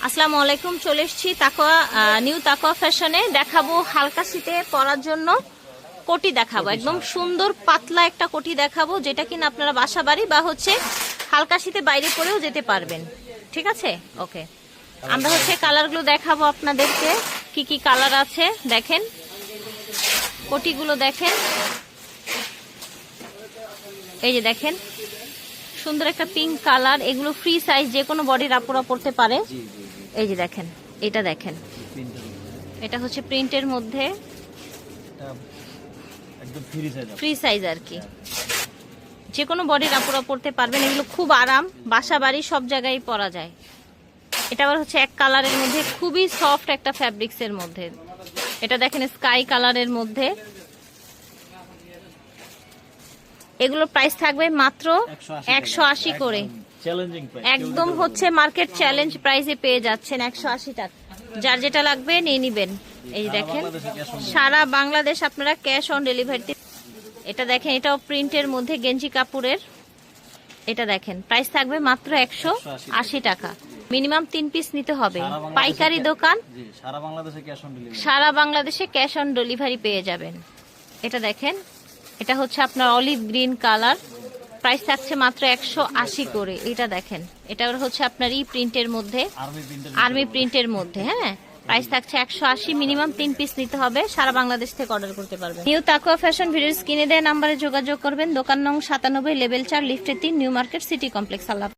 আসসালামু আলাইকুম, চলে এসেছি নিউ তাকওয়া ফ্যাশনে। দেখাবো হালকা শীতে পরার জন্য কোটি দেখাবো, একদম সুন্দর পাতলা একটা কোটি দেখাবো, যেটা কিনা আপনারা বাসা বাড়ি বা হালকা শীতে বাইরে পরেও যেতে পারবেন। ঠিক আছে, ওকে। আমরা কালারগুলো দেখাবো আপনাদেরকে, কি কি কালার আছে দেখেন, কোটিগুলো দেখেন। এই যে দেখেন সুন্দর একটা পিঙ্ক কালার, এগুলো ফ্রি সাইজ, যে কোনো বডির আপুরা পড়তে পারে। এই যে দেখেন, এটা দেখেন, এটা হচ্ছে প্রিন্টের মধ্যে ফ্রি সাইজ আর কি, যে কোনো বডির আপুরা পড়তে পারবেন। এগুলো খুব আরাম, বাসা বাড়ি সব জায়গায় পরা যায়। এটা আবার হচ্ছে এক কালারের মধ্যে, খুবই সফট একটা ফ্যাব্রিক্সের মধ্যে। এটা দেখেন স্কাই কালারের মধ্যে। এগুলো প্রাইস থাকবে মাত্র 180 করে, একদম মার্কেট চ্যালেঞ্জ প্রাইসে পেয়ে যাচ্ছেন 180 টাকা। যার যেটা লাগবে নিয়ে নিবেন। এই দেখেন সারা বাংলাদেশ আপনারা ক্যাশ অন ডেলিভারিতে। এটা দেখেন, এটাও প্রিন্টের মধ্যে গেঞ্জি কাপড়ের। এটা দেখেন প্রাইস থাকবে মাত্র 180 টাকা। মিনিমাম 3 পিস নিতে হবে। পাইকারি দোকান, সারা বাংলাদেশে ক্যাশ অন ডেলিভারি পেয়ে যাবেন। এটা দেখেন, এটা হচ্ছে আপনার অলিভ গ্রিন কালার, প্রাইস থাকছে মাত্র 180 করে। এটা দেখেন, এটা হচ্ছে আপনার প্রিন্টের মধ্যে, আর্মি প্রিন্টের মধ্যে। হ্যাঁ, প্রাইস থাকছে 180, মিনিমাম 3 পিস নিতে হবে। সারা বাংলাদেশ থেকে অর্ডার করতে পারবেন। নিউ তাকওয়া ফ্যাশন ভিডিওর স্ক্রিনে দেওয়া নাম্বারে যোগাযোগ করবেন। দোকান নং 97, লেভেল 4, লিফটে 3, নিউ মার্কেট সিটি কমপ্লেক্স। আল্লাহ।